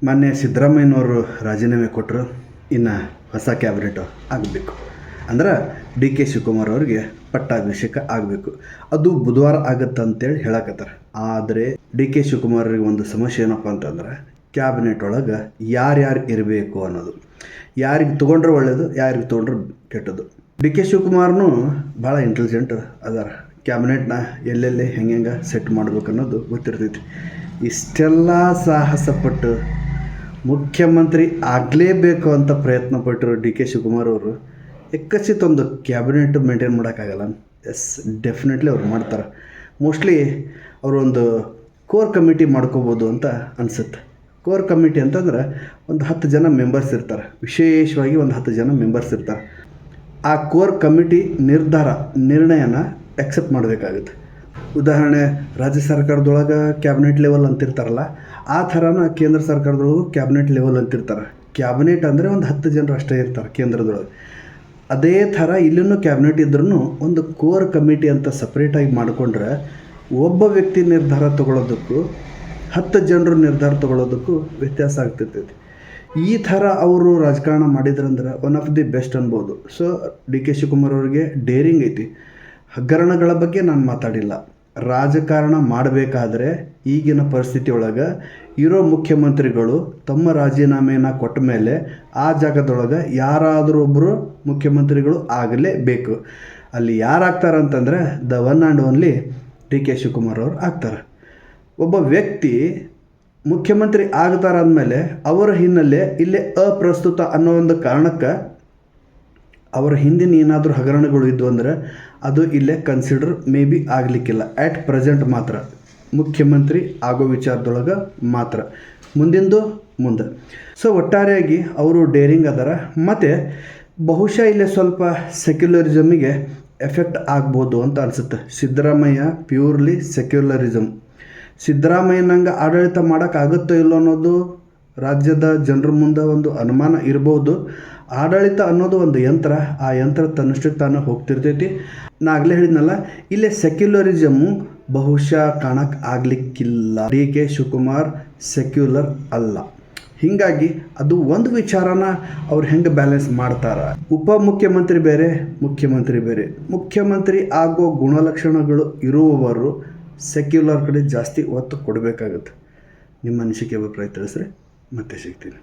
ಮಾನ್ಯ ಸಿದ್ದರಾಮಯ್ಯನವರು ರಾಜೀನಾಮೆ ಕೊಟ್ಟರು, ಇನ್ನು ಹೊಸ ಕ್ಯಾಬಿನೆಟ್ ಆಗಬೇಕು. ಅಂದ್ರೆ ಡಿ ಕೆ ಶಿವಕುಮಾರ್ ಅವ್ರಿಗೆ ಪಟ್ಟಾಭಿಷೇಕ ಆಗಬೇಕು. ಅದು ಬುಧವಾರ ಆಗುತ್ತೆ ಅಂತೇಳಿ ಹೇಳಕತ್ತಾರೆ. ಆದರೆ ಡಿ ಕೆ ಶಿವಕುಮಾರ್ರಿಗೆ ಒಂದು ಸಮಸ್ಯೆ ಏನಪ್ಪ ಅಂತಂದ್ರೆ, ಕ್ಯಾಬಿನೆಟ್ ಒಳಗೆ ಯಾರ್ಯಾರು ಇರಬೇಕು ಅನ್ನೋದು. ಯಾರಿಗೆ ತೊಗೊಂಡ್ರೆ ಒಳ್ಳೆಯದು, ಯಾರಿಗೆ ತೊಗೊಂಡ್ರೆ ಕೆಟ್ಟದ್ದು. ಡಿ ಕೆ ಶಿವಕುಮಾರ್ನು ಭಾಳ ಇಂಟೆಲಿಜೆಂಟ್ ಅದಾರ. ಕ್ಯಾಬಿನೆಟ್ನ ಎಲ್ಲೆಲ್ಲಿ ಹೆಂಗೆ ಸೆಟ್ ಮಾಡ್ಬೇಕು ಅನ್ನೋದು ಗೊತ್ತಿರ್ತೈತಿ. ಇಷ್ಟೆಲ್ಲ ಸಾಹಸಪಟ್ಟು ಮುಖ್ಯಮಂತ್ರಿ ಆಗಲೇಬೇಕು ಅಂತ ಪ್ರಯತ್ನ ಪಟ್ಟರು ಡಿ ಕೆ ಶಿವಕುಮಾರ್ ಅವರು ಎಕ್ಕಸಿತ್ ಒಂದು ಕ್ಯಾಬಿನೆಟ್ ಮೇಂಟೈನ್ ಮಾಡೋಕ್ಕಾಗಲ್ಲ. ಎಸ್, ಡೆಫಿನೆಟ್ಲಿ ಅವ್ರು ಮಾಡ್ತಾರೆ. ಮೋಸ್ಟ್ಲಿ ಅವರು ಒಂದು ಕೋರ್ ಕಮಿಟಿ ಮಾಡ್ಕೋಬೋದು ಅಂತ ಅನಿಸುತ್ತೆ. ಕೋರ್ ಕಮಿಟಿ ಅಂತಂದ್ರೆ ಒಂದು 10 ಜನ ಮೆಂಬರ್ಸ್ ಇರ್ತಾರೆ, ವಿಶೇಷವಾಗಿ ಒಂದು 10 ಜನ ಮೆಂಬರ್ಸ್ ಇರ್ತಾರೆ. ಆ ಕೋರ್ ಕಮಿಟಿ ನಿರ್ಣಯನ ಎಕ್ಸೆಪ್ಟ್ ಮಾಡಬೇಕಾಗುತ್ತೆ. ಉದಾಹರಣೆ, ರಾಜ್ಯ ಸರ್ಕಾರದೊಳಗೆ ಕ್ಯಾಬಿನೆಟ್ ಲೆವೆಲ್ ಅಂತಿರ್ತಾರಲ್ಲ, ಆ ಥರನ ಕೇಂದ್ರ ಸರ್ಕಾರದೊಳಗೂ ಕ್ಯಾಬಿನೆಟ್ ಲೆವೆಲ್ ಅಂತಿರ್ತಾರೆ. ಕ್ಯಾಬಿನೆಟ್ ಅಂದರೆ ಒಂದು 10 ಜನರು ಅಷ್ಟೇ ಇರ್ತಾರೆ ಕೇಂದ್ರದೊಳಗೆ. ಅದೇ ಥರ ಇಲ್ಲೂ ಕ್ಯಾಬಿನೆಟ್ ಇದ್ರೂ ಒಂದು ಕೋರ್ ಕಮಿಟಿ ಅಂತ ಸಪ್ರೇಟಾಗಿ ಮಾಡಿಕೊಂಡ್ರೆ ಒಬ್ಬ ವ್ಯಕ್ತಿ ನಿರ್ಧಾರ ತೊಗೊಳೋದಕ್ಕೂ 10 ಜನರು ನಿರ್ಧಾರ ತೊಗೊಳೋದಕ್ಕೂ ವ್ಯತ್ಯಾಸ ಆಗ್ತಿರ್ತೈತಿ. ಈ ಥರ ಅವರು ರಾಜಕಾರಣ ಮಾಡಿದ್ರಂದ್ರೆ ಒನ್ ಆಫ್ ದಿ ಬೆಸ್ಟ್ ಅನ್ಬೋದು. ಸೊ ಡಿ ಕೆ ಶಿವಕುಮಾರ್ ಅವ್ರಿಗೆ ಡೇರಿಂಗ್ ಐತಿ. ಹಗರಣಗಳ ಬಗ್ಗೆ ನಾನು ಮಾತಾಡಿಲ್ಲ. ರಾಜಕಾರಣ ಮಾಡಬೇಕಾದ್ರೆ ಈಗಿನ ಪರಿಸ್ಥಿತಿ ಒಳಗೆ ಇರೋ ಮುಖ್ಯಮಂತ್ರಿಗಳು ತಮ್ಮ ರಾಜೀನಾಮೆಯನ್ನು ಕೊಟ್ಟ ಮೇಲೆ ಆ ಜಾಗದೊಳಗೆ ಯಾರಾದರೂ ಒಬ್ಬರು ಮುಖ್ಯಮಂತ್ರಿಗಳು ಆಗಲೇಬೇಕು. ಅಲ್ಲಿ ಯಾರಾಗ್ತಾರೆ ಅಂತಂದರೆ the one and only D K Shivakumar ಅವರು ಆಗ್ತಾರೆ. ಒಬ್ಬ ವ್ಯಕ್ತಿ ಮುಖ್ಯಮಂತ್ರಿ ಆಗ್ತಾರೆ ಅಂದಮೇಲೆ ಅವರ ಹಿನ್ನೆಲೆ ಇಲ್ಲೇ ಅಪ್ರಸ್ತುತ ಅನ್ನೋ ಒಂದು ಕಾರಣಕ್ಕೆ ಅವರ ಹಿಂದಿನ ಏನಾದರೂ ಹಗರಣಗಳು ಇದ್ದು ಅಂದರೆ ಅದು ಇಲ್ಲೇ ಕನ್ಸಿಡರ್ ಮೇ ಬಿ ಆಗಲಿಕ್ಕಿಲ್ಲ. ಆ್ಯಟ್ ಪ್ರೆಸೆಂಟ್ ಮಾತ್ರ ಮುಖ್ಯಮಂತ್ರಿ ಆಗೋ ವಿಚಾರದೊಳಗೆ ಮಾತ್ರ, ಮುಂದಿಂದು ಮುಂದೆ. ಸೊ ಒಟ್ಟಾರೆಯಾಗಿ ಅವರು ಡೇರಿಂಗ್ ಅದಾರ. ಮತ್ತು ಬಹುಶಃ ಇಲ್ಲೇ ಸ್ವಲ್ಪ ಸೆಕ್ಯುಲರಿಸಮಿಗೆ ಎಫೆಕ್ಟ್ ಆಗ್ಬೋದು ಅಂತ ಅನಿಸುತ್ತೆ. Siddaramaiah purely secularism. ಸಿದ್ದರಾಮಯ್ಯನಂಗೆ ಆಡಳಿತ ಮಾಡೋಕ್ಕಾಗುತ್ತೋ ಇಲ್ಲೋ ಅನ್ನೋದು ರಾಜ್ಯದ ಜನರ ಮುಂದೆ ಒಂದು ಅನುಮಾನ ಇರ್ಬೋದು. ಆಡಳಿತ ಅನ್ನೋದು ಒಂದು ಯಂತ್ರ, ಆ ಯಂತ್ರ ತನ್ನಷ್ಟಕ್ಕೆ ತಾನು ಹೋಗ್ತಿರ್ತೈತಿ. ನಾ ಆಗಲೇ ಹೇಳಿದ್ನಲ್ಲ, ಇಲ್ಲೇ ಸೆಕ್ಯುಲರಿಸಮು ಬಹುಶಃ ಕಾಣಕ್ಕೆ ಆಗಲಿಕ್ಕಿಲ್ಲ. ಡಿ ಕೆ ಶಿವಕುಮಾರ್ ಸೆಕ್ಯುಲರ್ ಅಲ್ಲ. ಹೀಗಾಗಿ ಅದು ಒಂದು ವಿಚಾರನ ಅವ್ರು ಹೆಂಗೆ ಬ್ಯಾಲೆನ್ಸ್ ಮಾಡ್ತಾರೆ. ಉಪಮುಖ್ಯಮಂತ್ರಿ ಬೇರೆ, ಮುಖ್ಯಮಂತ್ರಿ ಬೇರೆ. ಮುಖ್ಯಮಂತ್ರಿ ಆಗೋ ಗುಣಲಕ್ಷಣಗಳು ಇರುವವರು ಸೆಕ್ಯುಲರ್ ಕಡೆ ಜಾಸ್ತಿ ಒತ್ತು ಕೊಡಬೇಕಾಗುತ್ತೆ. ನಿಮ್ಮ ಅನಿಸಿಕೆ ಅಭಿಪ್ರಾಯ ತಿಳಿಸ್ರಿ, ಮತ್ತೆ ಸಿಗ್ತೀನಿ.